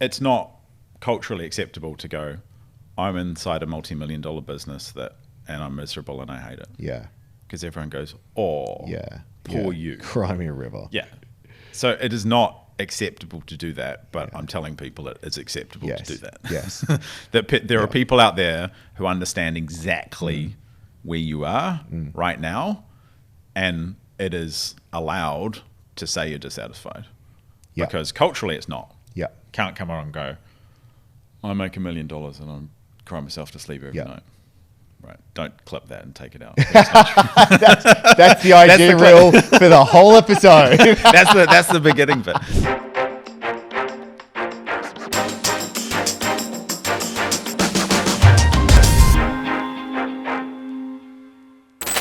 it's not culturally acceptable to go, I'm inside a multi-million-dollar business and I'm miserable and I hate it. Yeah. Because everyone goes, oh, poor you. Cry me a river. Yeah. So it is not acceptable to do that, but I'm telling people it is acceptable to do that. Yes. That there are people out there who understand exactly where you are right now, and it is allowed to say you're dissatisfied. Yeah. Because culturally it's not. Yeah. Can't come on and go, I make $1 million and I'm crying myself to sleep every night. Right. Don't clip that and take it out. That's the IG reel for the whole episode. That's the beginning bit.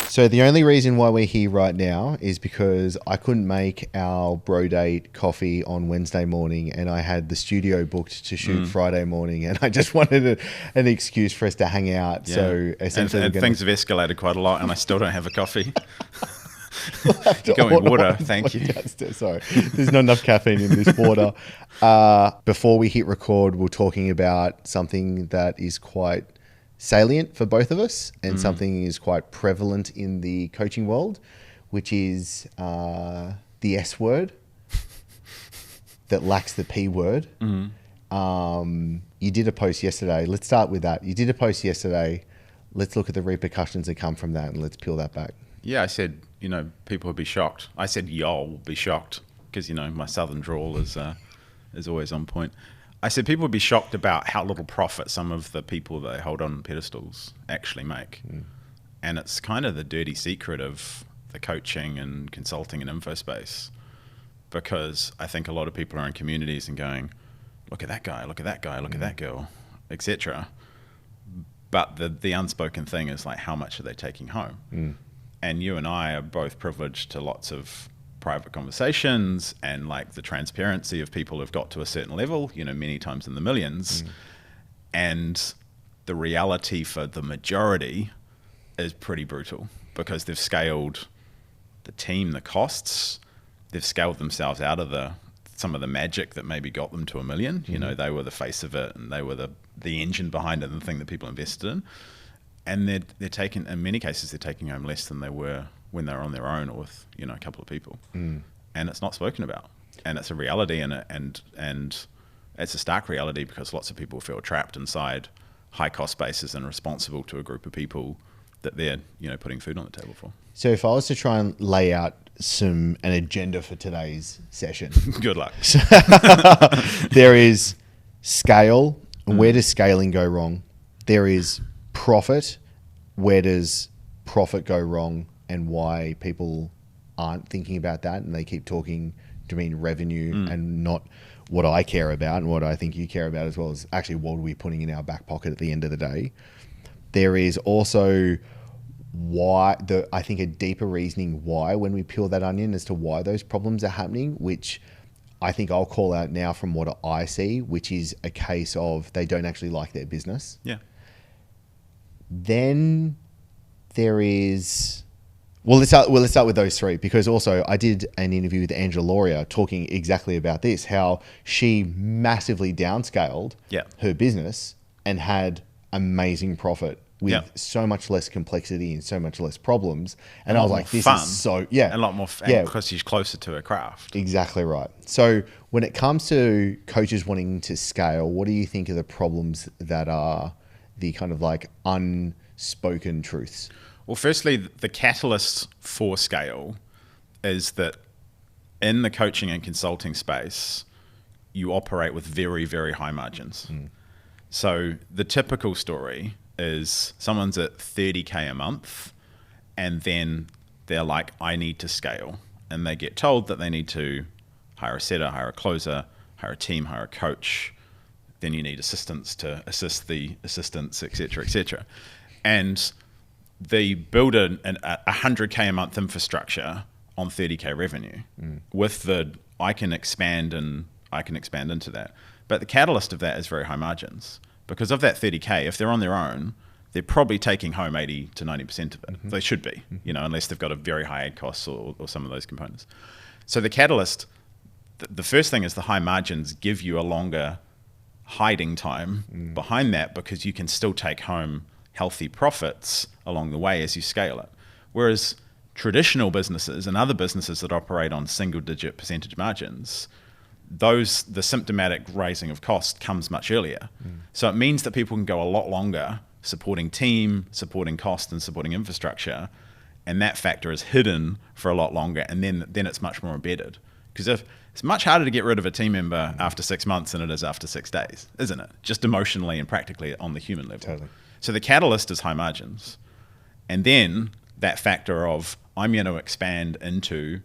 So the only reason why we're here right now is because I couldn't make our bro date coffee on Wednesday morning, and I had the studio booked to shoot Friday morning, and I just wanted an excuse for us to hang out. Yeah. So essentially, and things have escalated quite a lot, and I still don't have a coffee. Going water, thank you. Sorry, there's not enough caffeine in this water. Before we hit record, we're talking about something that is quite salient for both of us, and something is quite prevalent in the coaching world, which is the S word that lacks the P word. You did a post yesterday. Let's start with that. You did a post yesterday. Let's look at the repercussions that come from that, and let's peel that back. Yeah, I said, people would be shocked. I said, y'all will be shocked, because, my southern drawl is always on point. I said people would be shocked about how little profit some of the people that they hold on pedestals actually make. And it's kind of the dirty secret of the coaching and consulting and info space, because I think a lot of people are in communities and going, look at that guy, look at that guy, look at that girl, etc. But the unspoken thing is like, how much are they taking home? And you and I are both privileged to lots of private conversations and like the transparency of people who've got to a certain level, many times in the millions. And the reality for the majority is pretty brutal, because they've scaled the team, the costs, they've scaled themselves out of some of the magic that maybe got them to $1 million. They were the face of it, and they were the engine behind it, and the thing that people invested in. And they're taking, in many cases, they're taking home less than they were when they were on their own or with, a couple of people. And it's not spoken about. And it's a reality, and it's a stark reality, because lots of people feel trapped inside high cost spaces and responsible to a group of people that they're, putting food on the table for. So if I was to try and lay out an agenda for today's session. Good luck. There is scale. Where does scaling go wrong? There is profit. Where does profit go wrong, and why people aren't thinking about that, and they keep talking to mean revenue and not what I care about and what I think you care about, as well as actually what are we putting in our back pocket at the end of the day. There is also I think a deeper reasoning why, when we peel that onion as to why those problems are happening, which I think I'll call out now from what I see, which is a case of they don't actually like their business. Yeah. Then there is, let's start with those three, because also I did an interview with Angela Lauria talking exactly about this, how she massively downscaled her business and had amazing profit with so much less complexity and so much less problems. And I was like, this is so, and a lot more fun, because she's closer to her craft. Exactly right. So when it comes to coaches wanting to scale, what do you think are the problems that are the kind of like unspoken truths? Well, firstly, the catalyst for scale is that in the coaching and consulting space, you operate with very, very high margins. So the typical story is someone's at 30K a month, and then they're like, I need to scale. And they get told that they need to hire a setter, hire a closer, hire a team, hire a coach. Then you need assistants to assist the assistants, et cetera, et cetera. And they build a 100K a month infrastructure on 30K revenue with I can expand into that. But the catalyst of that is very high margins, because of that 30K, if they're on their own, they're probably taking home 80 to 90% of it. They should be, unless they've got a very high ad costs or some of those components. So the catalyst, the first thing is the high margins give you a longer hiding time behind that, because you can still take home healthy profits along the way as you scale it. Whereas traditional businesses and other businesses that operate on single-digit percentage margins, the symptomatic raising of cost comes much earlier. So it means that people can go a lot longer supporting team, supporting cost, and supporting infrastructure, and that factor is hidden for a lot longer, and then it's much more embedded. Because it's much harder to get rid of a team member after 6 months than it is after 6 days, isn't it? Just emotionally and practically on the human level. Totally. So the catalyst is high margins. And then that factor of, I'm going to expand into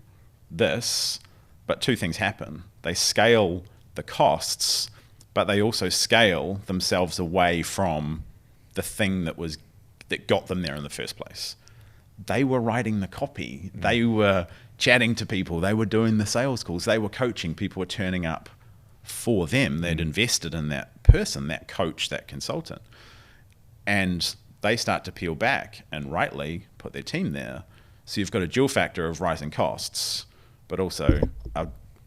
this, but two things happen. They scale the costs, but they also scale themselves away from the thing that got them there in the first place. They were writing the copy. They were chatting to people. They were doing the sales calls. They were coaching. People were turning up for them. They'd invested in that person, that coach, that consultant. And they start to peel back and rightly put their team there. So you've got a dual factor of rising costs, but also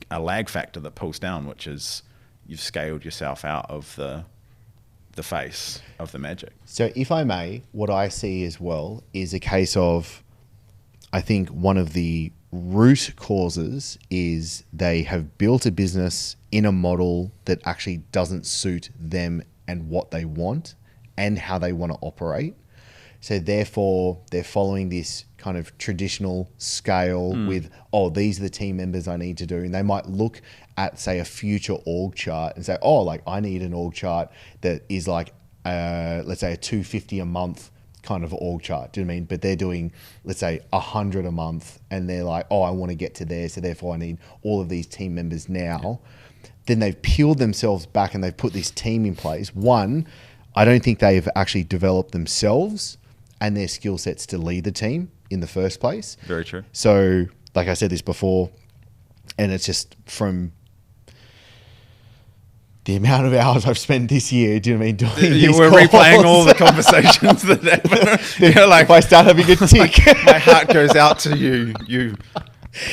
a lag factor that pulls down, which is you've scaled yourself out of the face of the magic. So if I may, what I see as well is a case of, I think one of the root causes is they have built a business in a model that actually doesn't suit them and what they want and how they want to operate. So therefore, they're following this kind of traditional scale with, these are the team members I need to do. And they might look at, say, a future org chart and say, I need an org chart that is like, let's say, a 250 a month kind of org chart. Do you know what I mean? But they're doing, let's say, 100 a month, and they're like, I want to get to there, so therefore I need all of these team members now. Yeah. Then they've peeled themselves back and they've put this team in place. One, I don't think they've actually developed themselves and their skill sets to lead the team in the first place. Very true. So, like I said this before, and it's just from the amount of hours I've spent this year, do you know what I mean? Doing you these were calls. replaying all the conversations that happened. You're like, if I start having a tick. my heart goes out to you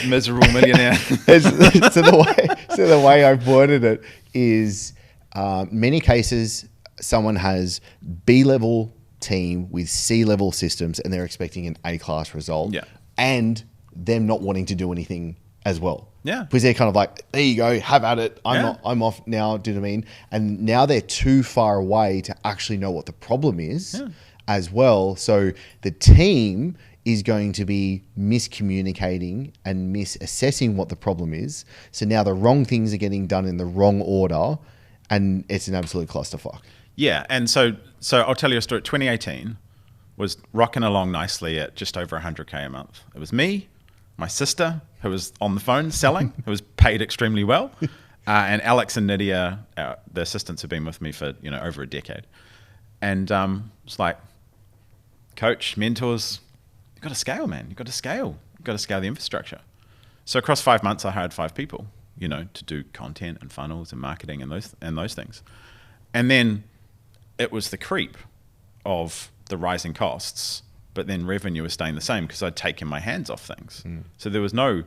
miserable millionaire. So the way I've worded it is, many cases, someone has B-level team with C-level systems and they're expecting an A-class result, and them not wanting to do anything as well. Yeah. Because they're kind of like, there you go, have at it. I'm off now, do you know what I mean? And now they're too far away to actually know what the problem is as well. So the team is going to be miscommunicating and misassessing what the problem is. So now the wrong things are getting done in the wrong order, and it's an absolute clusterfuck. Yeah, and so I'll tell you a story. 2018 was rocking along nicely at just over 100K a month. It was me, my sister, who was on the phone selling, who was paid extremely well, and Alex and Nydia, the assistants, have been with me for over a decade. And it's like, coach, mentors, you've got to scale, man. You've got to scale. You've got to scale the infrastructure. So across 5 months, I hired 5 people, to do content and funnels and marketing and those things. And then it was the creep of the rising costs, but then revenue was staying the same because I'd taken my hands off things. So there was no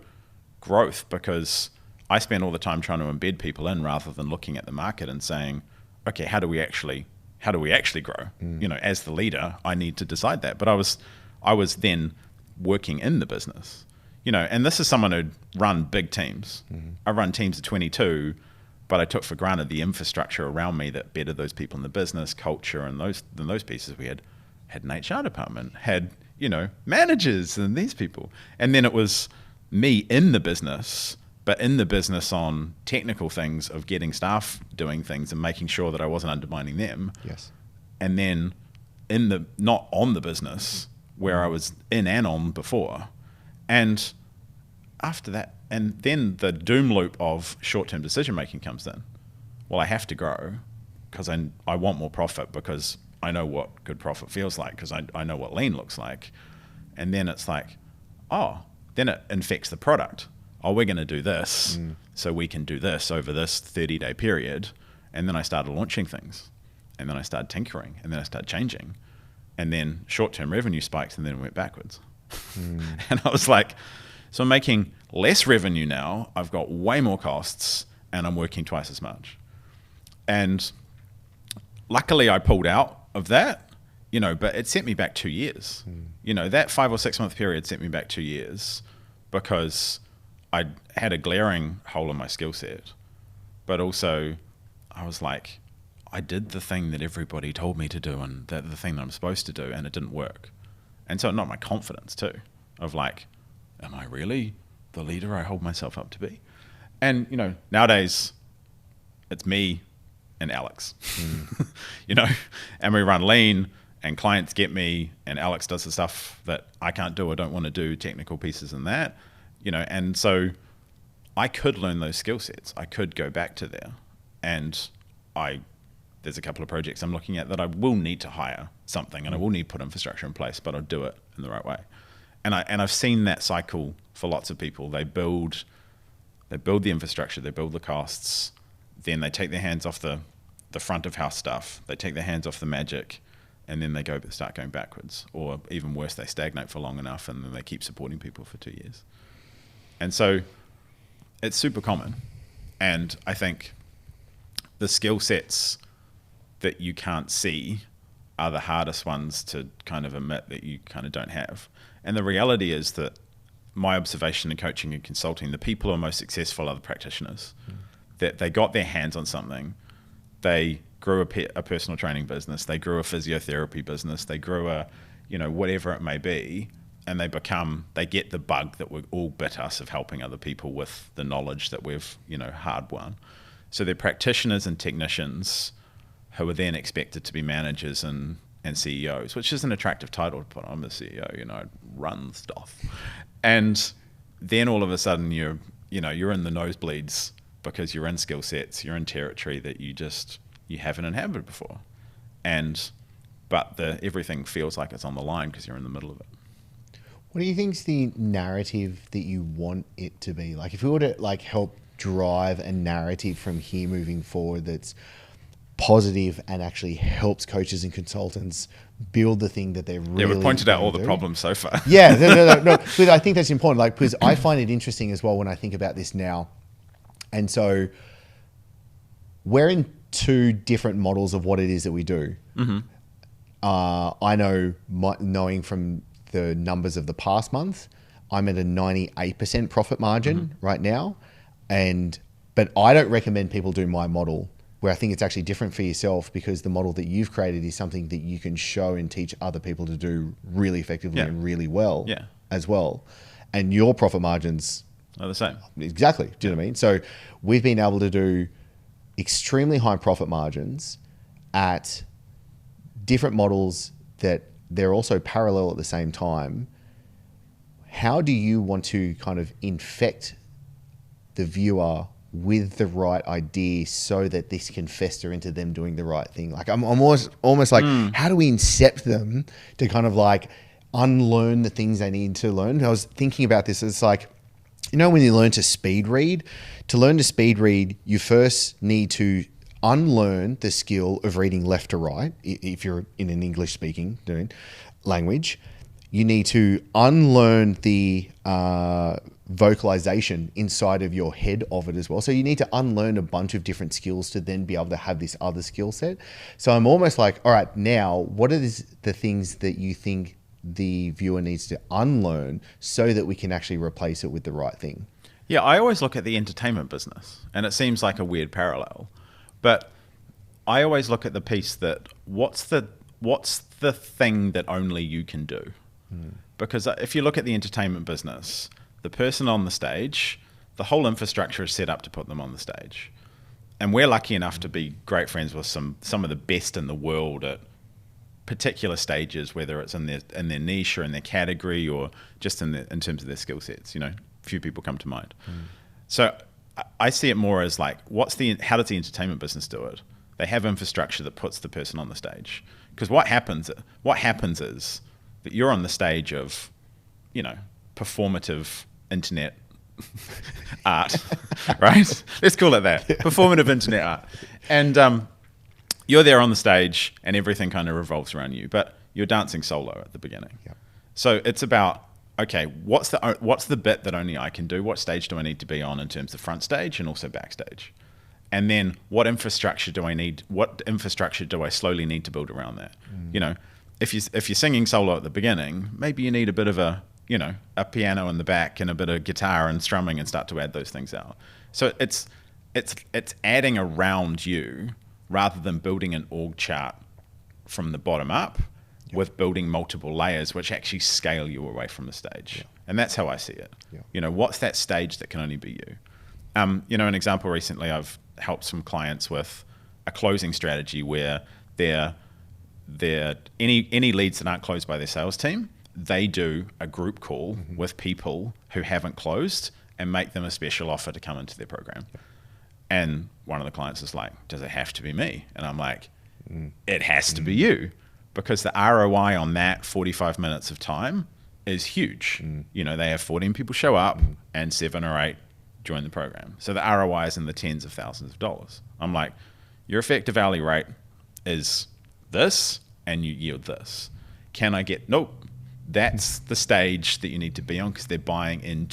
growth because I spent all the time trying to embed people in rather than looking at the market and saying, okay, how do we actually grow? As the leader, I need to decide that. But I was then working in the business, and this is someone who'd run big teams. I run teams of 22, but I took for granted the infrastructure around me that bettered those people in the business, culture, and those pieces. We had an HR department, had managers and these people, and then it was me in the business, but in the business on technical things of getting staff doing things and making sure that I wasn't undermining them. Yes, and then not on the business where I was in and on before, and after that. And then the doom loop of short-term decision-making comes in. Well, I have to grow because I want more profit because I know what good profit feels like because I know what lean looks like. And then it's like, then it infects the product. We're going to do this so we can do this over this 30-day period. And then I started launching things. And then I started tinkering. And then I started changing. And then short-term revenue spiked and then it went backwards. And I was like, so I'm making less revenue now, I've got way more costs, and I'm working twice as much. And luckily I pulled out of that, but it sent me back 2 years. That 5 or 6 month period sent me back 2 years because I had a glaring hole in my skill set, but also I was like, I did the thing that everybody told me to do and the thing that I'm supposed to do, and it didn't work. And so it knocked my confidence too, of like, am I really the leader I hold myself up to be? And, nowadays it's me and Alex, and we run lean and clients get me and Alex does the stuff that I can't do or don't want to do, technical pieces and that, and so I could learn those skill sets. I could go back to there, and there's a couple of projects I'm looking at that I will need to hire something and I will need to put infrastructure in place, but I'll do it in the right way. And I've seen that cycle for lots of people. They build the infrastructure, they build the costs, then they take their hands off the front of house stuff, they take their hands off the magic, and then they start going backwards. Or even worse, they stagnate for long enough and then they keep supporting people for 2 years. And so it's super common. And I think the skill sets that you can't see are the hardest ones to kind of admit that you kind of don't have. And the reality is that my observation in coaching and consulting, the people who are most successful are the practitioners. That they got their hands on something. They grew a personal training business. They grew a physiotherapy business. They grew a, whatever it may be. And they get the bug that we all bit us of helping other people with the knowledge that we've, hard won. So they're practitioners and technicians who are then expected to be managers and CEOs, which is an attractive title to put on. I'm the CEO, I run stuff. And then all of a sudden you're in the nosebleeds because you're in skill sets, you're in territory that you haven't inhabited before. But everything feels like it's on the line because you're in the middle of it. What do you think is the narrative that you want it to be? Like if we were to help drive a narrative from here moving forward that's positive and actually helps coaches and consultants build the thing that they're really. Yeah, we pointed out all the problems so far. Yeah, no. But I think that's important. Because I find it interesting as well when I think about this now. And so we're in two different models of what it is that we do. Mm-hmm. I know, knowing from the numbers of the past month, I'm at a 98% profit margin right now. But I don't recommend people do my model, where I think it's actually different for yourself, because the model that you've created is something that you can show and teach other people to do really effectively and really well as well. And your profit margins are the same. Exactly. Do you know what I mean? So we've been able to do extremely high profit margins at different models that they're also parallel at the same time. How do you want to kind of infect the viewer with the right idea so that this can fester into them doing the right thing? Like I'm almost like, how do we incept them to kind of unlearn the things they need to learn? I was thinking about this. It's like, when you learn to speed read, you first need to unlearn the skill of reading left to right. If you're in an English speaking language, you need to unlearn the vocalization inside of your head of it as well. So you need to unlearn a bunch of different skills to then be able to have this other skill set. So I'm almost like, all right, now what are the things that you think the viewer needs to unlearn so that we can actually replace it with the right thing? Yeah, I always look at the entertainment business, and it seems like a weird parallel, but I always look at the piece that what's the thing that only you can do? Because if you look at the entertainment business, the person on the stage, the whole infrastructure is set up to put them on the stage. And we're lucky enough to be great friends with some of the best in the world at particular stages, whether it's in their niche or in their category or just in terms of their skill sets. Few people come to mind. So I see it more as like, how does the entertainment business do it? They have infrastructure that puts the person on the stage. Because what happens is that you're on the stage of, performative internet art, right? Let's call it that. Performative internet art. And you're there on the stage and everything kind of revolves around you, but you're dancing solo at the beginning. Yep. So it's about, okay, what's the bit that only I can do? What stage do I need to be on in terms of front stage and also backstage? And then what infrastructure do I need? What infrastructure do I slowly need to build around that? You know, if you're singing solo at the beginning, maybe you need a bit of a piano in the back and a bit of guitar and strumming and start to add those things out. So it's adding around you rather than building an org chart from the bottom up with building multiple layers, which actually scale you away from the stage. And that's how I see it. You know, what's that stage that can only be you? You know, an example recently, I've helped some clients with a closing strategy where they're any leads that aren't closed by their sales team, they do a group call with people who haven't closed and make them a special offer to come into their program. And one of the clients is like, does it have to be me? And I'm like, it has to be you, because the ROI on that 45 minutes of time is huge. You know, they have 14 people show up and 7 or 8 join the program. So the ROI is in the tens of thousands of dollars. I'm like, your effective hourly rate is this and you yield this. Can I get, nope. That's the stage that you need to be on, because they're buying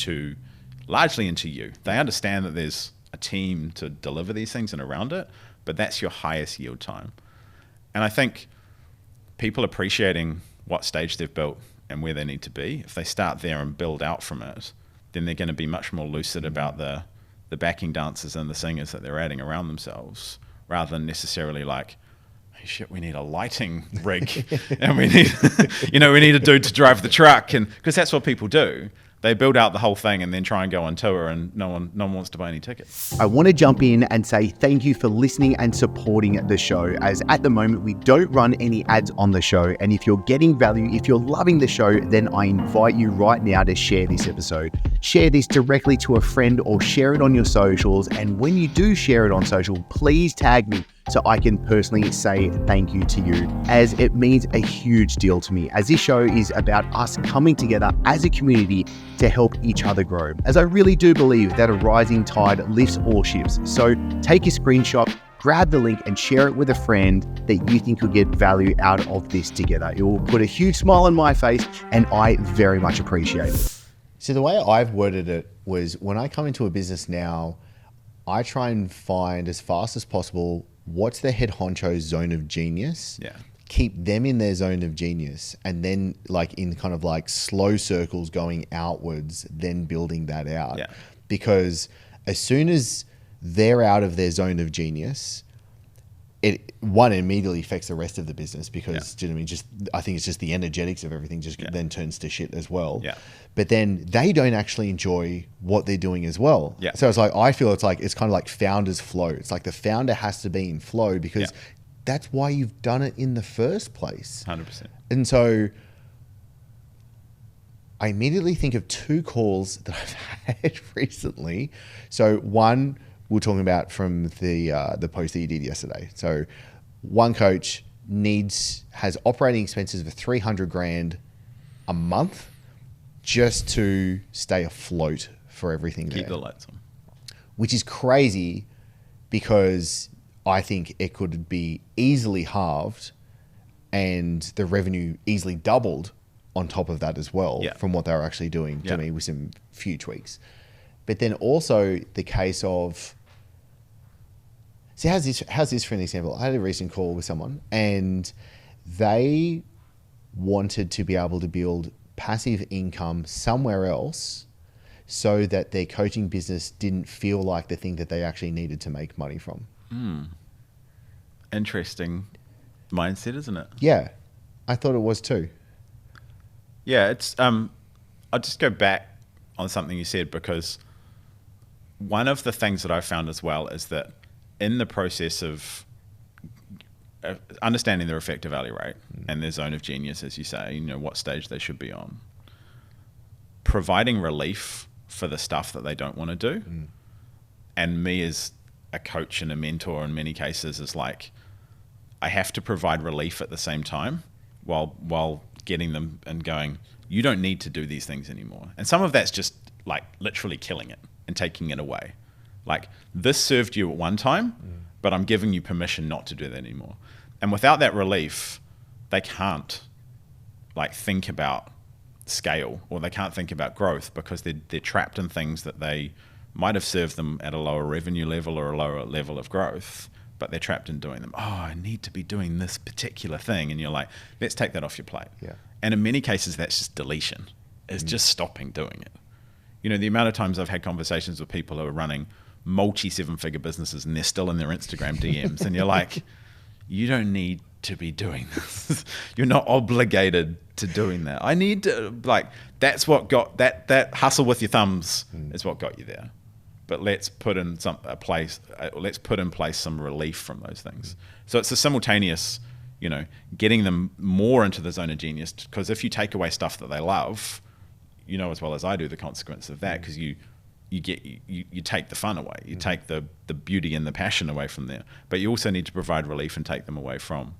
largely into you. They understand that there's a team to deliver these things and around it, but that's your highest yield time. And I think people appreciating what stage they've built and where they need to be, if they start there and build out from it, then they're going to be much more lucid about the backing dancers and the singers that they're adding around themselves, rather than necessarily like, hey, shit, we need a lighting rig and we need a dude to drive the truck, and because that's what people do. They build out the whole thing and then try and go on tour, and no one wants to buy any tickets. I want to jump in and say thank you for listening and supporting the show, as at the moment we don't run any ads on the show. And if you're getting value, if you're loving the show, then I invite you right now to share this episode. Share this directly to a friend or share it on your socials. And when you do share it on social, please tag me so I can personally say thank you to you, as it means a huge deal to me, as this show is about us coming together as a community to help each other grow, as I really do believe that a rising tide lifts all ships. So take a screenshot, grab the link and share it with a friend that you think could get value out of this together. It will put a huge smile on my face, and I very much appreciate it. So the way I've worded it was, when I come into a business now, I try and find as fast as possible what's the head honcho's zone of genius. Keep them in their zone of genius, and then like in kind of like slow circles going outwards, then building that out. Because as soon as they're out of their zone of genius, it immediately affects the rest of the business, because do you know what I mean? I think it's just the energetics of everything then turns to shit as well. But then they don't actually enjoy what they're doing as well. So it's like, I feel it's kind of like founder's flow. It's like the founder has to be in flow, because that's why you've done it in the first place. 100%. And so I immediately think of 2 calls that I've had recently. So one, we're talking about from the post that you did yesterday. So one coach has operating expenses of $300,000 a month just to stay afloat for everything there. Keep the lights on. Which is crazy, because I think it could be easily halved and the revenue easily doubled on top of that as well, from what they were actually doing to me with some few tweaks. But then also the case of, see, how's this for an example? I had a recent call with someone, and they wanted to be able to build passive income somewhere else so that their coaching business didn't feel like the thing that they actually needed to make money from. Interesting mindset, isn't it? Yeah, I thought it was too. Yeah, it's I'll just go back on something you said, because one of the things that I found as well is that in the process of understanding their effective hourly rate and their zone of genius, as you say, what stage they should be on, providing relief for the stuff that they don't want to do. And me as a coach and a mentor in many cases is like, I have to provide relief at the same time while getting them and going, you don't need to do these things anymore. And some of that's just like literally killing it and taking it away. Like, this served you at one time, but I'm giving you permission not to do that anymore. And without that relief, they can't like think about scale, or they can't think about growth, because they're trapped in things that they might have served them at a lower revenue level or a lower level of growth, but they're trapped in doing them. Oh, I need to be doing this particular thing. And you're like, let's take that off your plate. Yeah. And in many cases, that's just deletion. It's just stopping doing it. You know, the amount of times I've had conversations with people who are running multi-seven-figure businesses and they're still in their Instagram DMs. And you're like, you don't need to be doing this. You're not obligated to doing that. I need to, like, that's what got, that hustle with your thumbs is what got you there. But let's put in let's put in place some relief from those things. So it's a simultaneous, you know, getting them more into the zone of genius, because if you take away stuff that they love, you know as well as I do the consequence of that, because you take the fun away, you take the beauty and the passion away from there. But you also need to provide relief and take them away from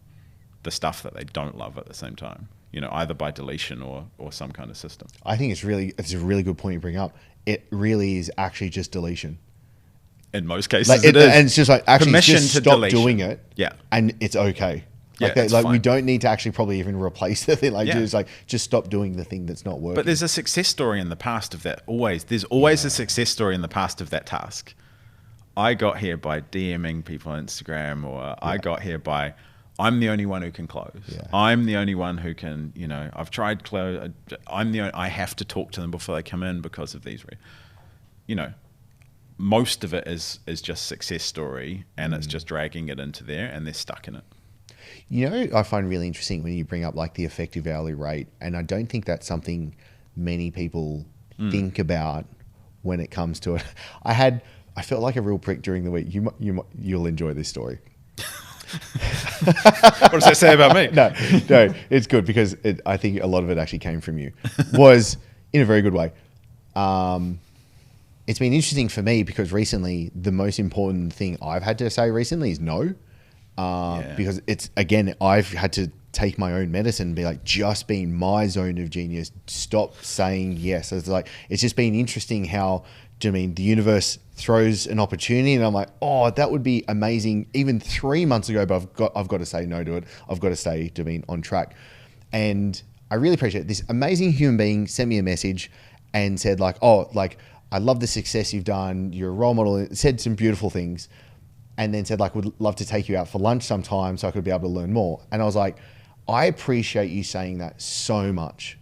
the stuff that they don't love at the same time, you know, either by deletion or some kind of system. I think it's a really good point you bring up. It really is actually just deletion. In most cases, like, it is. And it's just like, actually permission just to stop deletion. doing it. Yeah. And it's okay. Yeah, Like, it's like fine. we don't need to actually probably even replace the thing. Like, Yeah. just like, just stop doing the thing that's not working. But there's a success story in the past of that. There's always a success story in the past of that task. I got here by DMing people on Instagram, or I got here by, I'm the only one who can close. Yeah. I'm the only one who can, you know, I've tried close. I have to talk to them before they come in because of these, you know, most of it is just success story, and it's just dragging it into there, and they're stuck in it. You know, I find really interesting when you bring up like the effective hourly rate, and I don't think that's something many people think about when it comes to it. I felt like a real prick during the week. You'll enjoy this story. What does that say about me? No, it's good because I think a lot of it actually came from you. Was in a very good way. It's been interesting for me because recently the most important thing I've had to say recently is no. Because it's, again, I've had to take my own medicine and be like, just be in my zone of genius. Stop saying yes. So it's just been interesting how, do you know what I mean, the universe throws an opportunity and I'm like, oh, that would be amazing even 3 months ago, but I've got to say no to it. I've got to stay, do you know what I mean, on track. And I really appreciate it. This amazing human being sent me a message and said like, oh, like, I love the success you've done. You're a role model. It said some beautiful things. And then said like, would love to take you out for lunch sometime so I could be able to learn more. And I was like, I appreciate you saying that so much.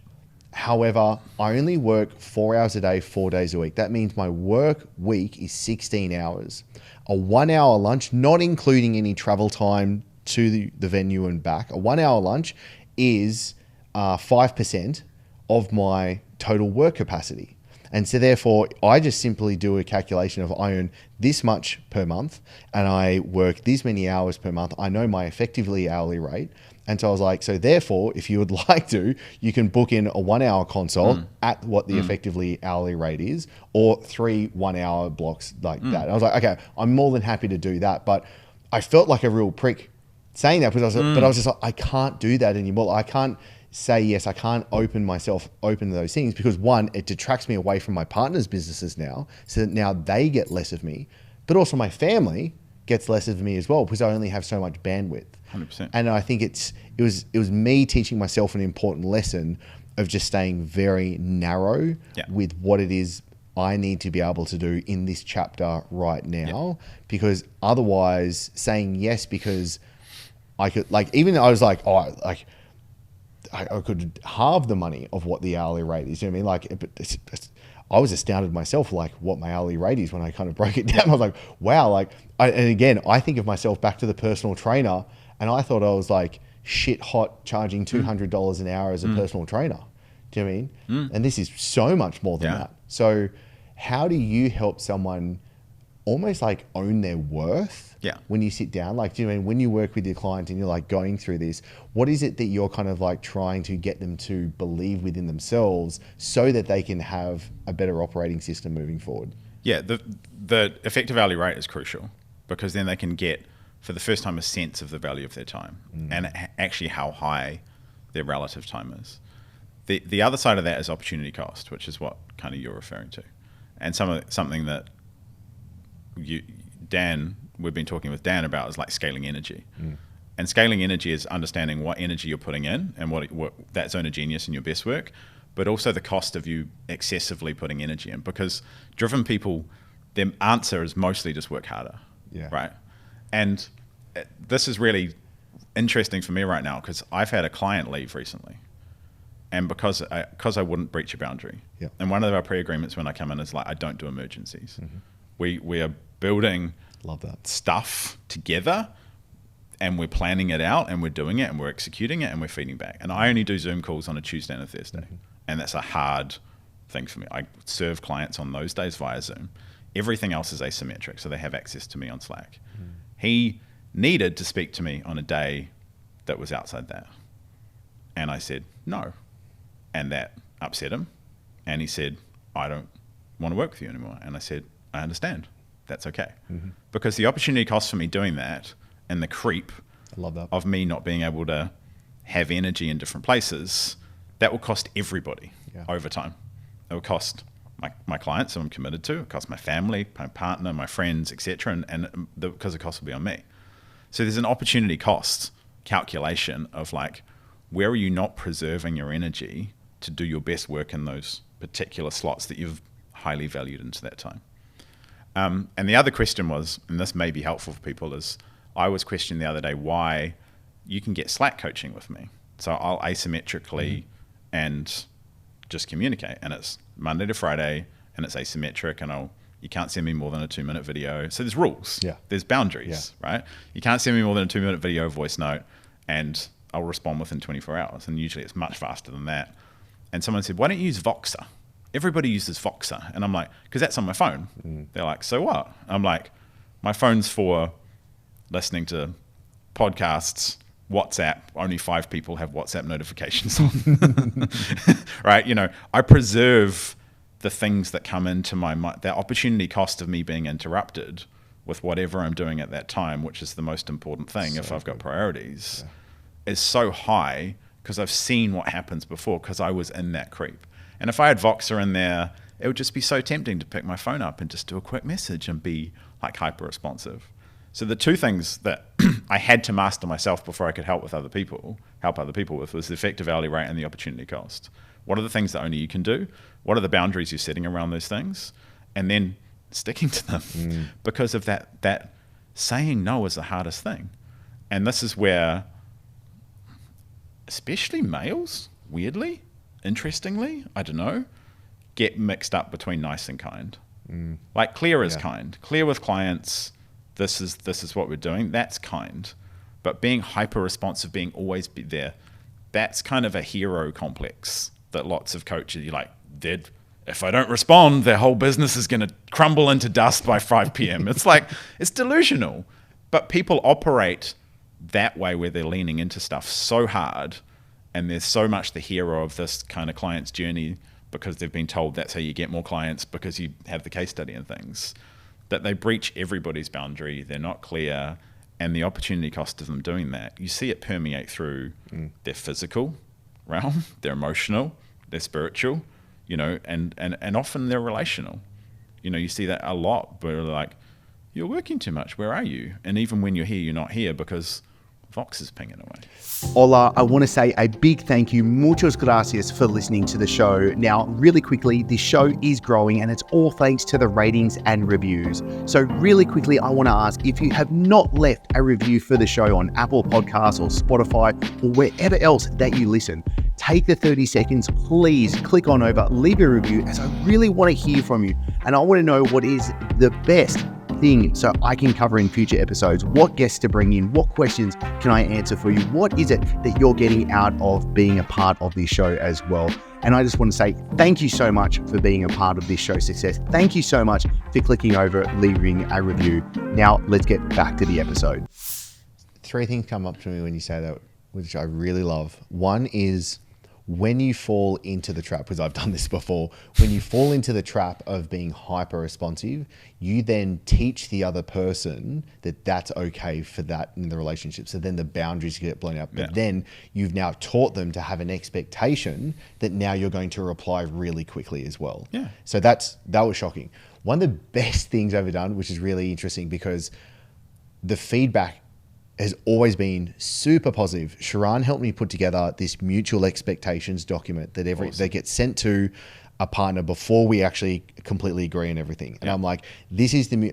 However, I only work 4 hours a day, 4 days a week. That means my work week is 16 hours. A 1 hour lunch, not including any travel time to the venue and back, a 1 hour lunch is 5% of my total work capacity. And so therefore, I just simply do a calculation of I earn this much per month and I work this many hours per month. I know my effectively hourly rate. And so I was like, so therefore, if you would like to, you can book in a 1 hour consult at what the effectively hourly rate is, or 3 1 hour blocks like that. And I was like, okay, I'm more than happy to do that. But I felt like a real prick saying that because I was just like, I can't do that anymore. I can't say yes. I can't open myself open to those things because one, it detracts me away from my partner's businesses now, so that now they get less of me, but also my family gets less of me as well because I only have so much bandwidth. 100%. And I think it was me teaching myself an important lesson of just staying very narrow with what it is I need to be able to do in this chapter right now, because otherwise saying yes because I could, like, even I was like, oh, like I could halve the money of what the hourly rate is. You know what I mean? Like, but I was astounded myself, like what my hourly rate is when I kind of broke it down. I was like, wow. Like, and again, I think of myself back to the personal trainer, and I thought I was like shit hot charging $200 an hour as a personal trainer. Do you know what I mean? And this is so much more than that. So how do you help someone almost like own their worth when you sit down? Like, do you know what I mean, when you work with your client and you're like going through this, what is it that you're kind of like trying to get them to believe within themselves so that they can have a better operating system moving forward? Yeah, the effective hourly rate is crucial because then they can get, for the first time, a sense of the value of their time and actually how high their relative time is. The other side of that is opportunity cost, which is what kind of you're referring to. And something that we've been talking with Dan about is like scaling energy. And scaling energy is understanding what energy you're putting in and what that zone of genius in your best work, but also the cost of you excessively putting energy in, because driven people their answer is mostly just work harder. Yeah. Right. And this is really interesting for me right now because I've had a client leave recently. And because I wouldn't breach a boundary. Yeah. And one of our pre-agreements when I come in is like, I don't do emergencies. We are building Love that stuff together, and we're planning it out, and we're doing it, and we're executing it, and we're feeding back. And I only do Zoom calls on a Tuesday and a Thursday. And that's a hard thing for me. I serve clients on those days via Zoom. Everything else is asymmetric, so they have access to me on Slack. He needed to speak to me on a day that was outside that. And I said, no. And that upset him. And he said, I don't want to work with you anymore. And I said, I understand. That's okay. Because the opportunity cost for me doing that and the creep I love that. of me not being able to have energy in different places, that will cost everybody over time. It will cost my clients who I'm committed to, it costs my family, my partner, my friends, etc. And because the cost will be on me. So there's an opportunity cost calculation of like, where are you not preserving your energy to do your best work in those particular slots that you've highly valued into that time? And the other question was, and this may be helpful for people, is I was questioned the other day why you can get Slack coaching with me. So I'll asymmetrically and just communicate. And it's Monday to Friday, and it's asymmetric, and you can't send me more than a 2-minute video. So there's rules. Yeah. There's boundaries, right? You can't send me more than a 2-minute video voice note, and I'll respond within 24 hours. And usually it's much faster than that. And someone said, why don't you use Voxer? Everybody uses Voxer. And I'm like, because that's on my phone. They're like, so what? I'm like, my phone's for listening to podcasts, WhatsApp. Only 5 people have WhatsApp notifications on. Right? You know, I preserve the things that come into my mind, the opportunity cost of me being interrupted with whatever I'm doing at that time, which is the most important thing if I've got priorities, is so high because I've seen what happens before because I was in that creep. And if I had Voxer in there, it would just be so tempting to pick my phone up and just do a quick message and be like hyper responsive. So the two things that I had to master myself before I could help other people with was the effective hourly rate and the opportunity cost. What are the things that only you can do? What are the boundaries you're setting around those things? And then sticking to them because of that saying no is the hardest thing. And this is where especially males, weirdly, interestingly, I don't know, get mixed up between nice and kind. Like clear is kind. Clear with clients, this is what we're doing, that's kind. But being hyper responsive, being always be there, that's kind of a hero complex that lots of coaches, you're like, if I don't respond, their whole business is going to crumble into dust by 5 p.m. It's like, it's delusional. But people operate that way where they're leaning into stuff so hard, and there's so much the hero of this kind of client's journey because they've been told that's how you get more clients because you have the case study and things, that they breach everybody's boundary, they're not clear, and the opportunity cost of them doing that, you see it permeate through their physical realm, their emotional, their spiritual, you know, and often they're relational. You know, you see that a lot where like, you're working too much, where are you? And even when you're here, you're not here because Vox is pinging away. Ola, I want to say a big thank you, muchas gracias, for listening to the show. Now, really quickly, this show is growing and it's all thanks to the ratings and reviews. So really quickly, I want to ask if you have not left a review for the show on Apple Podcasts or Spotify or wherever else that you listen, take the 30 seconds, please click on over, leave a review, as I really want to hear from you. And I want to know what is the best thing so I can cover in future episodes, what guests to bring in, what questions can I answer for you, what is it that you're getting out of being a part of this show as well. And I just want to say thank you so much for being a part of this show's success. Thank you so much for clicking over, leaving a review. Now let's get back to the episode. 3 things come up to me when you say that, which I really love. One is when you fall into the trap, because I've done this before, when you fall into the trap of being hyper responsive, you then teach the other person that that's okay for that in the relationship. So then the boundaries get blown up. But then you've now taught them to have an expectation that now you're going to reply really quickly as well. Yeah. So that was shocking. One of the best things I've ever done, which is really interesting because the feedback has always been super positive. Sharon helped me put together this mutual expectations document that that gets sent to a partner before we actually completely agree on everything. And Yeah. I'm like,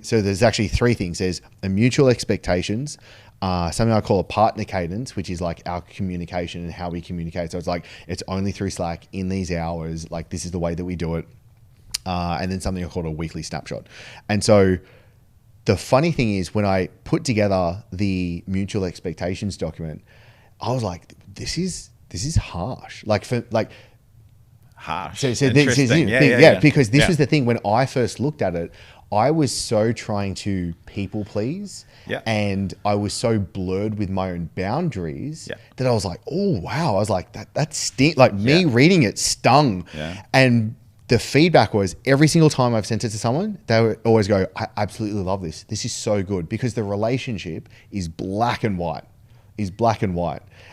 so there's actually three things. There's a mutual expectations, something I call a partner cadence, which is like our communication and how we communicate. So it's like, it's only through Slack in these hours. Like, this is the way that we do it. And then something I call a weekly snapshot. And so the funny thing is, when I put together the mutual expectations document, I was like, this is harsh. Harsh. So Interesting. because this was the thing. When I first looked at it, I was so trying to people please, and I was so blurred with my own boundaries that I was like, oh wow, I was like, that sting. Like, me reading it stung, and the feedback was, every single time I've sent it to someone, they would always go, I absolutely love this. This is so good, because the relationship is black and white.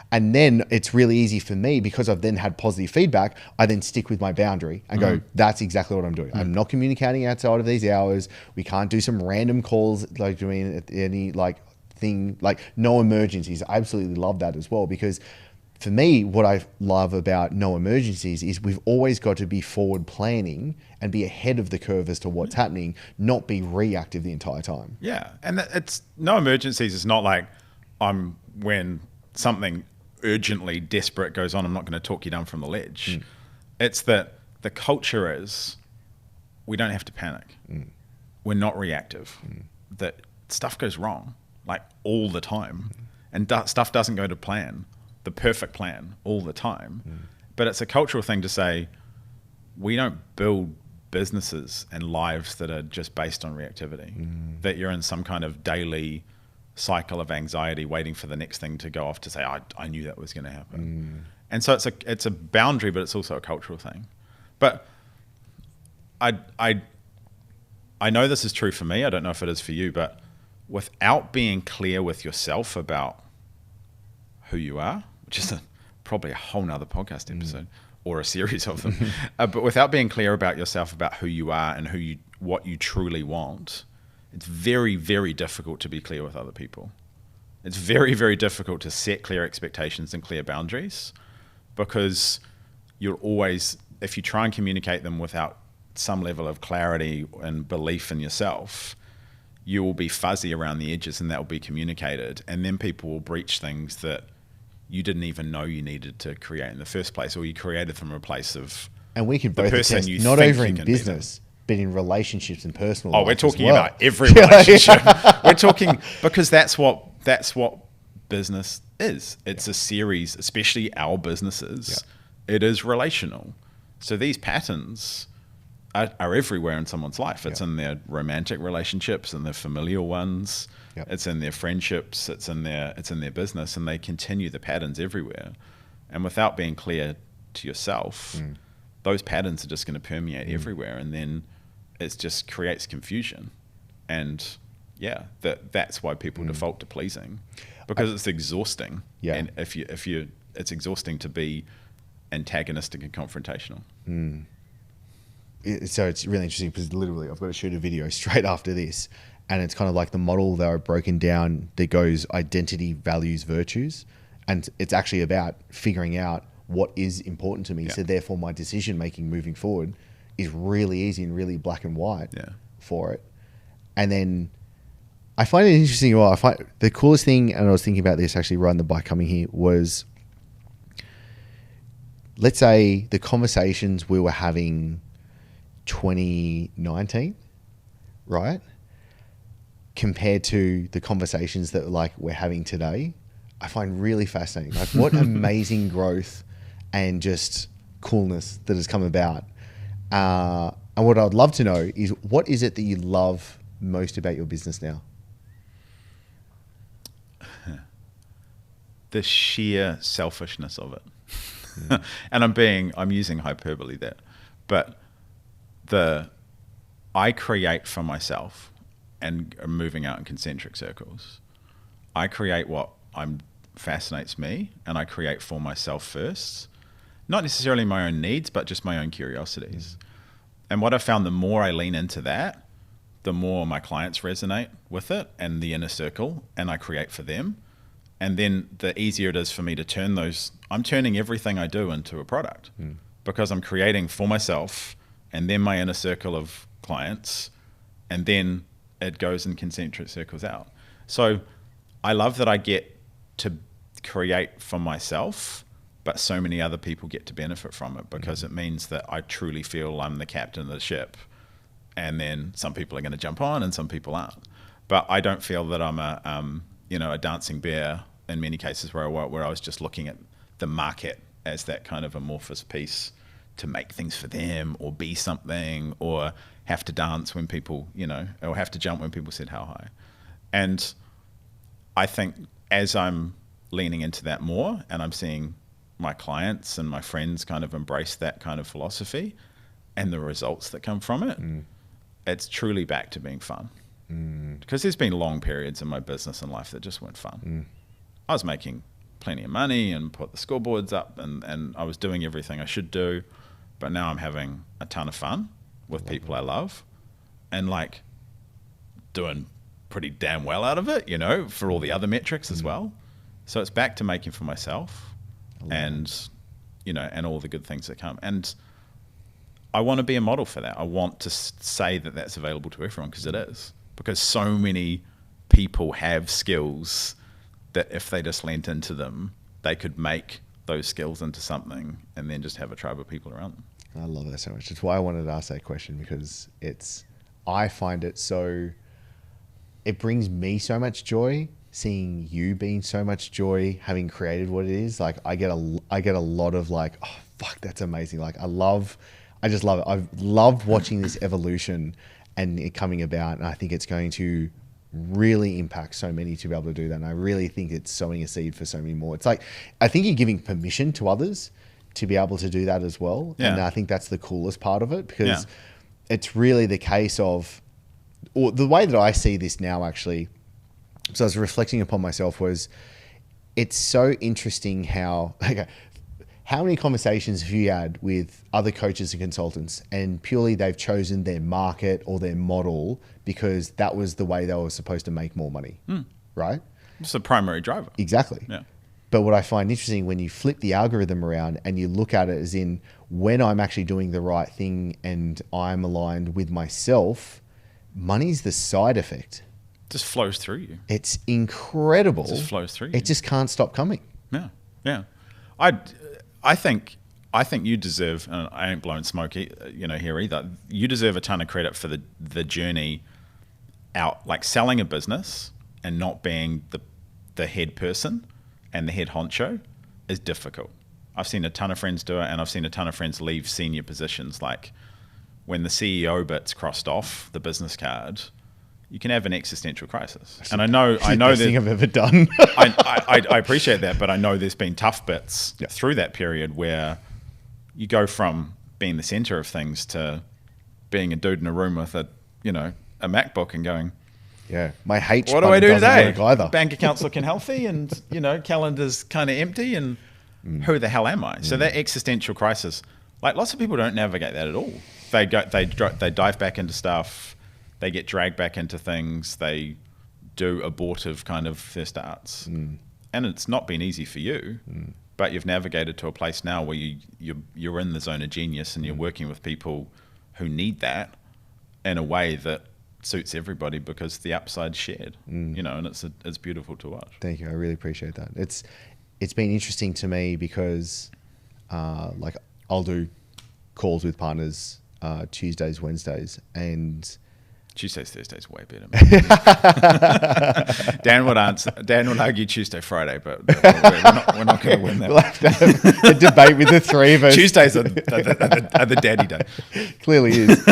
And then it's really easy for me, because I've then had positive feedback, I then stick with my boundary and go, that's exactly what I'm doing. I'm not communicating outside of these hours. We can't do some random calls, like doing any thing, like no emergencies. I absolutely love that as well, because for me, what I love about no emergencies is we've always got to be forward planning and be ahead of the curve as to what's happening, not be reactive the entire time. Yeah. And it's no emergencies. It's not like when something urgently desperate goes on, I'm not going to talk you down from the ledge. It's that the culture is, we don't have to panic. We're not reactive. That stuff goes wrong, like, all the time. And stuff doesn't go to plan, the perfect plan, all the time. But it's a cultural thing to say, we don't build businesses and lives that are just based on reactivity. That you're in some kind of daily cycle of anxiety, waiting for the next thing to go off to say, I knew that was going to happen. And so it's a boundary, but it's also a cultural thing. But I know this is true for me. I don't know if it is for you, but without being clear with yourself about who you are, which is probably a whole nother podcast episode or a series of them, but without being clear about yourself, about who you are and what you truly want, it's very, very difficult to be clear with other people. It's very, very difficult to set clear expectations and clear boundaries, because you're always, if you try and communicate them without some level of clarity and belief in yourself, you will be fuzzy around the edges, and that will be communicated. And then people will breach things that you didn't even know you needed to create in the first place, or you created from a place of, and we can the both person attest, you not think over you in can be business, but in relationships and personal Oh, life we're as talking well. about every relationship. We're talking, because that's what business is. It's a series, especially our businesses. It is relational. So these patterns are everywhere in someone's life. It's in their romantic relationships and their familial ones. It's in their friendships. It's in their business, and they continue the patterns everywhere. And without being clear to yourself, those patterns are just going to permeate everywhere, and then it just creates confusion. And that's why people default to pleasing, because it's exhausting. And it's exhausting to be antagonistic and confrontational. So it's really interesting, because literally I've got to shoot a video straight after this, and it's kind of like the model that I've broken down that goes identity, values, virtues, and it's actually about figuring out what is important to me. So therefore my decision making moving forward is really easy and really black and white for it. And then I find it interesting. Well, I find the coolest thing, and I was thinking about this actually riding the bike coming here, was, let's say the conversations we were having 2019, right? Compared to the conversations that we're having today, I find really fascinating. Like, what amazing growth and just coolness that has come about. And what I'd love to know is, what is it that you love most about your business now? The sheer selfishness of it. And I'm using hyperbole there, but I create for myself and am moving out in concentric circles. I create what fascinates me, and I create for myself first, not necessarily my own needs, but just my own curiosities. And what I found, the more I lean into that, the more my clients resonate with it and the inner circle, and I create for them. And then the easier it is for me to I'm turning everything I do into a product, because I'm creating for myself and then my inner circle of clients, and then it goes in concentric circles out. So I love that I get to create for myself, but so many other people get to benefit from it, because it means that I truly feel I'm the captain of the ship, and then some people are going to jump on and some people aren't. But I don't feel that I'm a dancing bear in many cases where I was just looking at the market as that kind of amorphous piece to make things for them, or be something, or have to dance when people, or have to jump when people said how high. And I think as I'm leaning into that more, and I'm seeing my clients and my friends kind of embrace that kind of philosophy and the results that come from it, it's truly back to being fun. Because there's been long periods in my business and life that just weren't fun. I was making plenty of money and put the scoreboards up, and I was doing everything I should do, but now I'm having a ton of fun with people I love, and like doing pretty damn well out of it, for all the other metrics as well. So it's back to making for myself, and and all the good things that come. And I want to be a model for that. I want to say that that's available to everyone, because it is. Because so many people have skills that if they just leant into them, they could make those skills into something, and then just have a tribe of people around them. I love that so much. It's why I wanted to ask that question, because I find it brings me so much joy seeing you being so much joy, having created what it is. Like I get a lot of like, oh fuck, that's amazing. Like I just love it. I've loved watching this evolution and it coming about, and I think it's going to really impact so many to be able to do that. And I really think it's sowing a seed for so many more. It's like, I think you're giving permission to others to be able to do that as well. Yeah. And I think that's the coolest part of it, because it's really the case of, or the way that I see this now actually, so I was reflecting upon myself, was it's so interesting how many conversations have you had with other coaches and consultants, and purely they've chosen their market or their model because that was the way they were supposed to make more money, right? It's the primary driver. Exactly. Yeah. But what I find interesting, when you flip the algorithm around and you look at it as in, when I'm actually doing the right thing and I'm aligned with myself, money's the side effect. It just flows through you. It's incredible. It just flows through you. It just can't stop coming. Yeah. Yeah. I think you deserve, and I ain't blowing smoke here either, you deserve a ton of credit for the journey out, like selling a business and not being the head person and the head honcho is difficult. I've seen a ton of friends do it, and I've seen a ton of friends leave senior positions. Like when the CEO bit's crossed off the business card, you can have an existential crisis. And I know the best thing I've ever done. I appreciate that, but I know there's been tough bits through that period where you go from being the center of things to being a dude in a room with a MacBook and going, my H what do I do today? Either. Bank account's looking healthy, and calendar's kind of empty, and who the hell am I? So that existential crisis, like lots of people don't navigate that at all. They dive back into stuff. They get dragged back into things. They do abortive kind of their starts. And it's not been easy for you, but you've navigated to a place now where you're in the zone of genius, and you're working with people who need that in a way that suits everybody, because the upside's shared, and it's beautiful to watch. Thank you. I really appreciate that. It's been interesting to me because like I'll do calls with partners Tuesdays, Wednesdays, and Tuesdays, Thursdays way better. Dan would argue Tuesday, Friday, but we're not going to win that. We'll have to have a debate with the three of us. Tuesdays are the daddy day. Clearly is.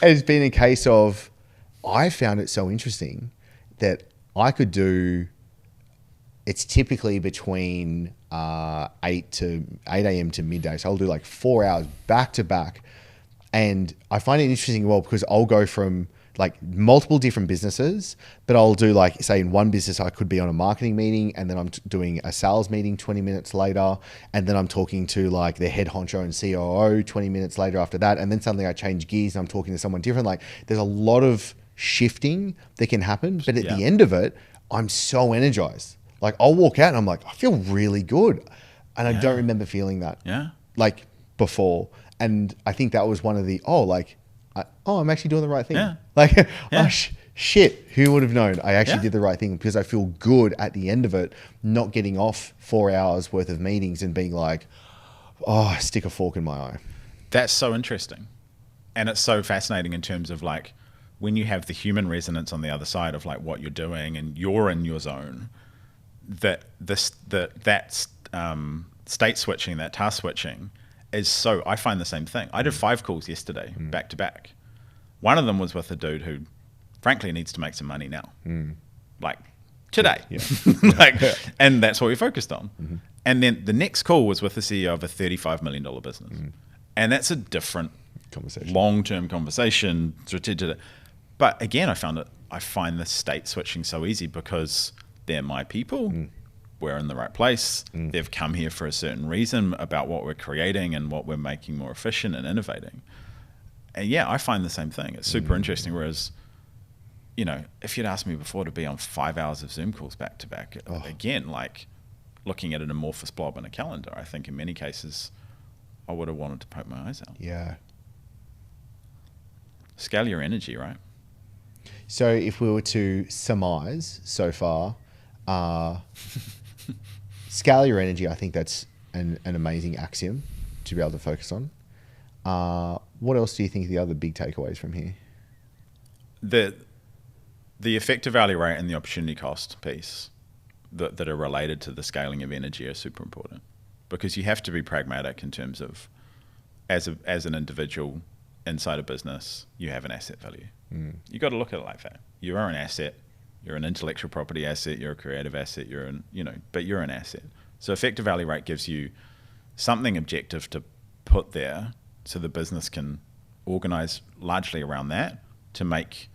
It's been a case of, I found it so interesting that I could do, it's typically between 8 a.m. to midday. So I'll do like 4 hours back to back. And I find it interesting, because I'll go from like multiple different businesses, but I'll do like, say in one business, I could be on a marketing meeting, and then I'm doing a sales meeting 20 minutes later. And then I'm talking to like the head honcho and COO 20 minutes later after that. And then suddenly I change gears and I'm talking to someone different. Like there's a lot of shifting that can happen, but at the end of it, I'm so energized. Like I'll walk out and I'm like, I feel really good. And I don't remember feeling that like before. And I think that was one of the, I'm actually doing the right thing. Yeah. Like, Yeah. shit, who would have known I actually Yeah. did the right thing, because I feel good at the end of it, not getting off 4 hours worth of meetings and being like, stick a fork in my eye. That's so interesting. And it's so fascinating in terms of like when you have the human resonance on the other side of like what you're doing and you're in your zone, that state switching, that task switching is so, I find the same thing. I did 5 calls yesterday back to back. One of them was with a dude who frankly needs to make some money now. Like today. Yeah. And that's what we focused on. And then the next call was with the CEO of a $35 million business. And that's a different Conversation. long-term conversation, strategic. But again, I find the state switching so easy because they're my people. We're in the right place. They've come here for a certain reason about what we're creating and what we're making more efficient and innovating. And yeah, I find the same thing. It's super interesting. Whereas, you know, if you'd asked me before to be on 5 hours of Zoom calls back to back, again, like looking at an amorphous blob in a calendar, I think in many cases I would have wanted to poke my eyes out. Yeah. Scale your energy, right? So if we were to surmise so far, scale your energy, I think that's an amazing axiom to be able to focus on. What else do you think are the other big takeaways from here? The effective value rate and the opportunity cost piece that are related to the scaling of energy are super important, because you have to be pragmatic in terms of as an individual inside a business, you have an asset value. You got to look at it like that. You are an asset. You're an intellectual property asset. You're a creative asset. But you're an asset. So effective value rate gives you something objective to put there, so the business can organize largely around that to make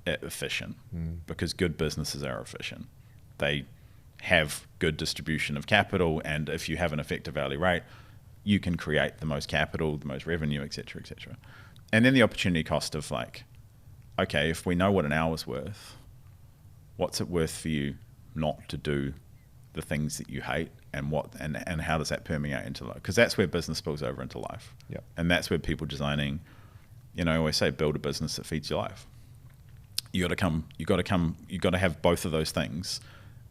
it efficient. Because good businesses are efficient. They have good distribution of capital, and if you have an effective value rate, you can create the most capital, the most revenue, et cetera, et cetera. And then the opportunity cost of like, okay, if we know what an hour's worth, what's it worth for you not to do the things that you hate, and how does that permeate into life? Because that's where business spills over into life. Yep. And that's where people designing, I always say, build a business that feeds your life. You got to have both of those things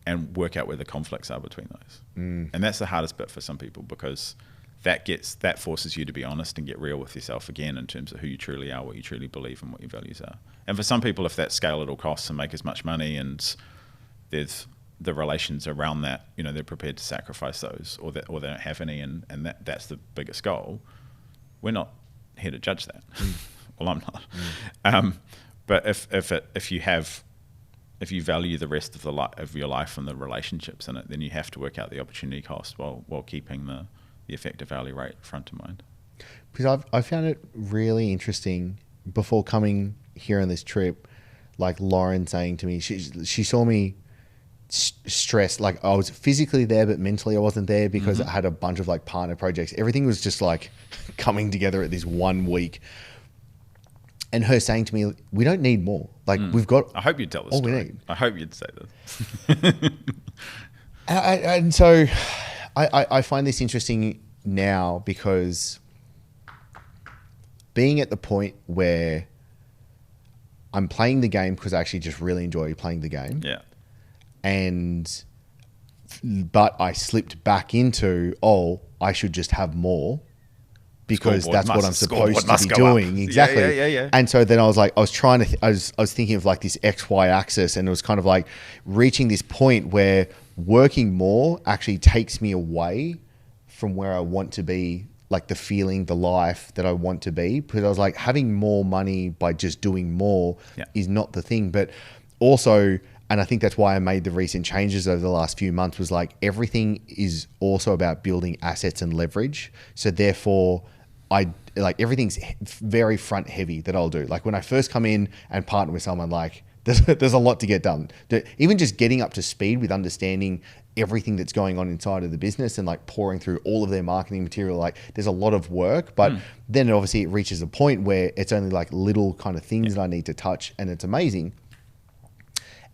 and work out where the conflicts are between those. And that's the hardest bit for some people, because that forces you to be honest and get real with yourself again in terms of who you truly are, what you truly believe, and what your values are. And for some people, if that's scale at all costs and make as much money, and there's the relations around that, they're prepared to sacrifice those, or they don't have any, and that's the biggest goal. We're not here to judge that. Well, I'm not. But if you value the rest of your life and the relationships in it, then you have to work out the opportunity cost while keeping the effective value rate front of mind. Because I found it really interesting before coming here on this trip, like Lauren saying to me, she saw me stressed, like I was physically there, but mentally I wasn't there, because I had a bunch of like partner projects. Everything was just like coming together at this 1 week. And her saying to me, we don't need more. Like we've got... I hope you'd tell this all story. we need. I hope you'd say this. And so I find this interesting now, because being at the point where I'm playing the game because I actually just really enjoy playing the game. Yeah. But I slipped back into, I should just have more, because that's what I'm supposed to be doing. Exactly. Yeah. And so then I was like, I was thinking of like this XY axis, and it was kind of like reaching this point where working more actually takes me away from where I want to be, like the feeling, the life that I want to be. Because I was like, having more money by just doing more is not the thing. But also, and I think that's why I made the recent changes over the last few months, was like everything is also about building assets and leverage. So therefore, everything's very front heavy that I'll do. Like when I first come in and partner with someone, like there's a lot to get done. Even just getting up to speed with understanding everything that's going on inside of the business and like pouring through all of their marketing material, like there's a lot of work, but then obviously it reaches a point where it's only like little kind of things that I need to touch, and it's amazing.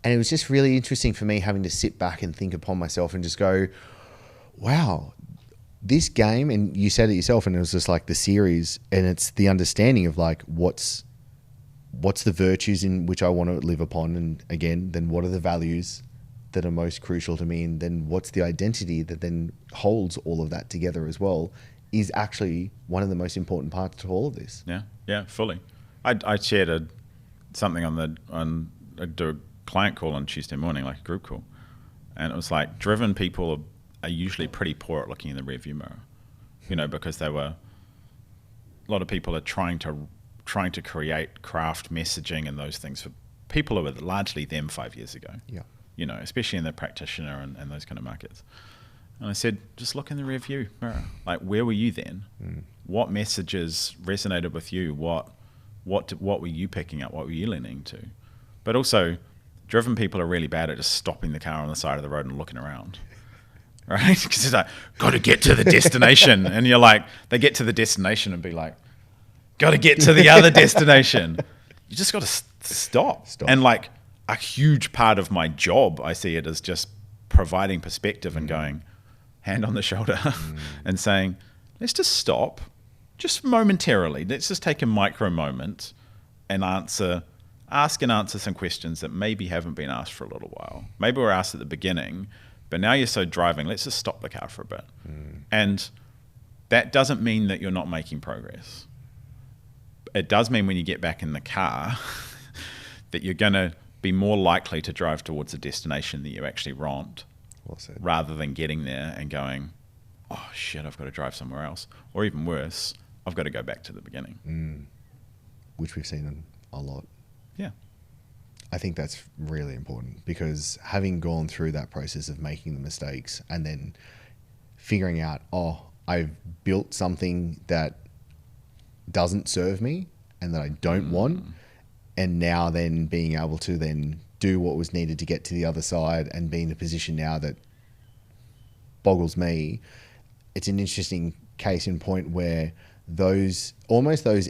And it was just really interesting for me having to sit back and think upon myself and just go, wow, this game, and you said it yourself, and it was just like the series, and it's the understanding of like what's the virtues in which I want to live upon, and again, then what are the values that are most crucial to me, and then what's the identity that then holds all of that together as well, is actually one of the most important parts to all of this. Yeah, fully. I shared something I do a client call on Tuesday morning, like a group call, and it was like driven people are usually pretty poor at looking in the rearview mirror, because a lot of people are trying to craft messaging and those things for people who were largely them 5 years ago. Yeah. Especially in the practitioner and those kind of markets. And I said, just look in the rearview mirror. Like, where were you then? What messages resonated with you? What were you picking up? What were you leaning to? But also, driven people are really bad at just stopping the car on the side of the road and looking around. Right? Because it's like, got to get to the destination. And you're like, they get to the destination and be like, got to get to the other destination. You just got to stop. And like a huge part of my job, I see it as just providing perspective and going hand on the shoulder and saying, let's just stop just momentarily. Let's just take a micro moment and ask and answer some questions that maybe haven't been asked for a little while. Maybe were asked at the beginning, but now you're so driving, let's just stop the car for a bit. And that doesn't mean that you're not making progress. It does mean when you get back in the car that you're going to be more likely to drive towards a destination that you actually want, Well said. rather than getting there and going, oh shit, I've got to drive somewhere else. Or even worse, I've got to go back to the beginning. Which we've seen a lot. Yeah. I think that's really important, because having gone through that process of making the mistakes and then figuring out, I've built something that doesn't serve me and that I don't want, and now then being able to then do what was needed to get to the other side and be in a position now that boggles me. It's an interesting case in point where those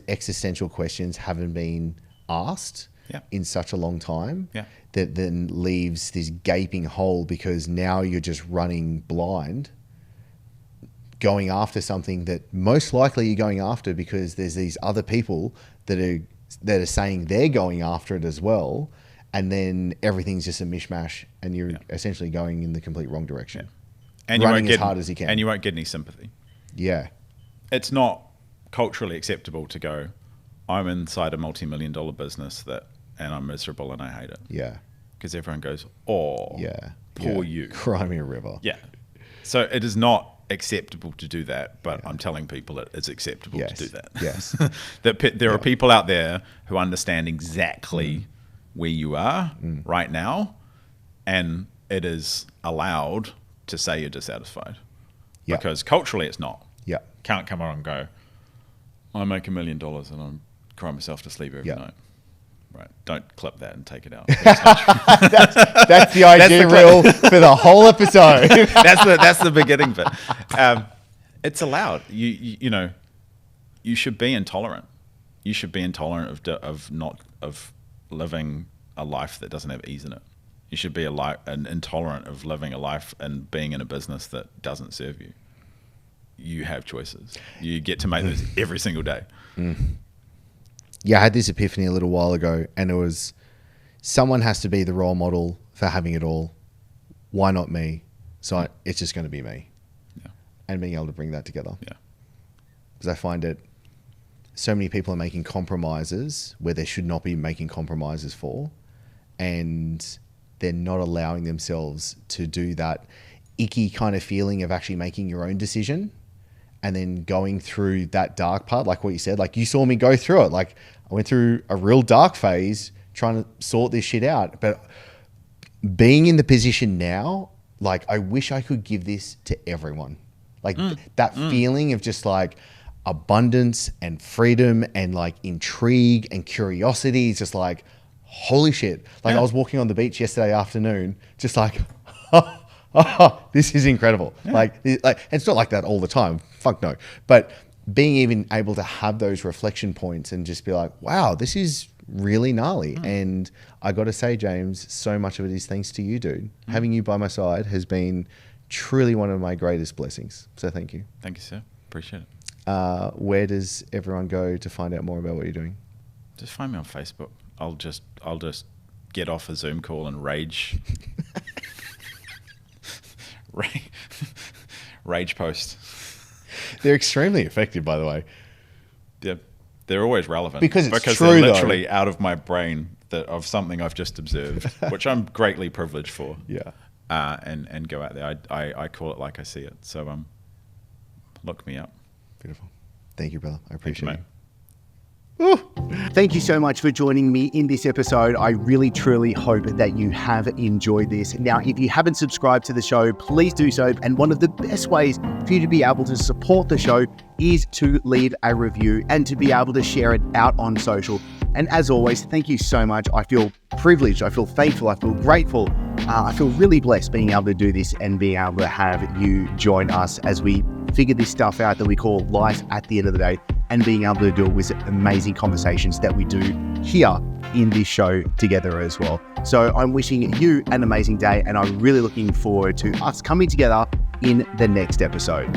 existential questions haven't been asked in such a long time that then leaves this gaping hole, because now you're just running blind, going after something that most likely you're going after because there's these other people that are saying they're going after it as well, and then everything's just a mishmash and you're essentially going in the complete wrong direction. And running as hard as you can. And you won't get any sympathy. Yeah. It's not culturally acceptable to go, I'm inside a multi-million-dollar business and I'm miserable and I hate it. Yeah. Because everyone goes, poor you. Cry me a river. Yeah. So it is not acceptable to do that, but I'm telling people it is acceptable to do that. Yes. That there are people out there who understand exactly where you are right now, and it is allowed to say you're dissatisfied. Yeah. Because culturally it's not. Yeah. Can't come on and go, I make $1 million and I'm crying myself to sleep every night. Right. Don't clip that and take it out. That's the idea reel for the whole episode. that's the beginning bit. It's allowed. You should be intolerant. You should be intolerant of living a life that doesn't have ease in it. You should be intolerant of living a life and being in a business that doesn't serve you. You have choices. You get to make those every single day. Yeah, I had this epiphany a little while ago, and it was, someone has to be the role model for having it all. Why not me? So it's just going to be me. Yeah. And being able to bring that together. Yeah. Because I find it, so many people are making compromises where they should not be making compromises for, and they're not allowing themselves to do that icky kind of feeling of actually making your own decision. And then going through that dark part, like what you said, like you saw me go through it. Like I went through a real dark phase trying to sort this shit out. But being in the position now, like I wish I could give this to everyone. Like that feeling of just like abundance and freedom and like intrigue and curiosity is just like, holy shit. Like I was walking on the beach yesterday afternoon, just like, this is incredible. Yeah. Like it's not like that all the time. Fuck no. But being even able to have those reflection points and just be like, wow, this is really gnarly. And I got to say, James, so much of it is thanks to you, dude. Having you by my side has been truly one of my greatest blessings. So thank you. Thank you, sir. Appreciate it. Where does everyone go to find out more about what you're doing? Just find me on Facebook. I'll just get off a Zoom call and rage. Rage post. They're extremely effective, by the way. Yeah, they're always relevant Because it's true, they're though. literally out of my brain of something I've just observed, which I'm greatly privileged for. Yeah. And go out there. I call it like I see it. So look me up. Beautiful. Thank you, brother. I appreciate mate. you. Thank you so much for joining me in this episode. I really, truly hope that you have enjoyed this. Now, if you haven't subscribed to the show, please do so. And one of the best ways for you to be able to support the show is to leave a review and to be able to share it out on social. And as always, thank you so much. I feel privileged. I feel thankful. I feel grateful. I feel really blessed being able to do this and being able to have you join us as we figure this stuff out that we call life at the end of the day, and being able to do it with amazing conversations that we do here in this show together as well. So I'm wishing you an amazing day, and I'm really looking forward to us coming together in the next episode.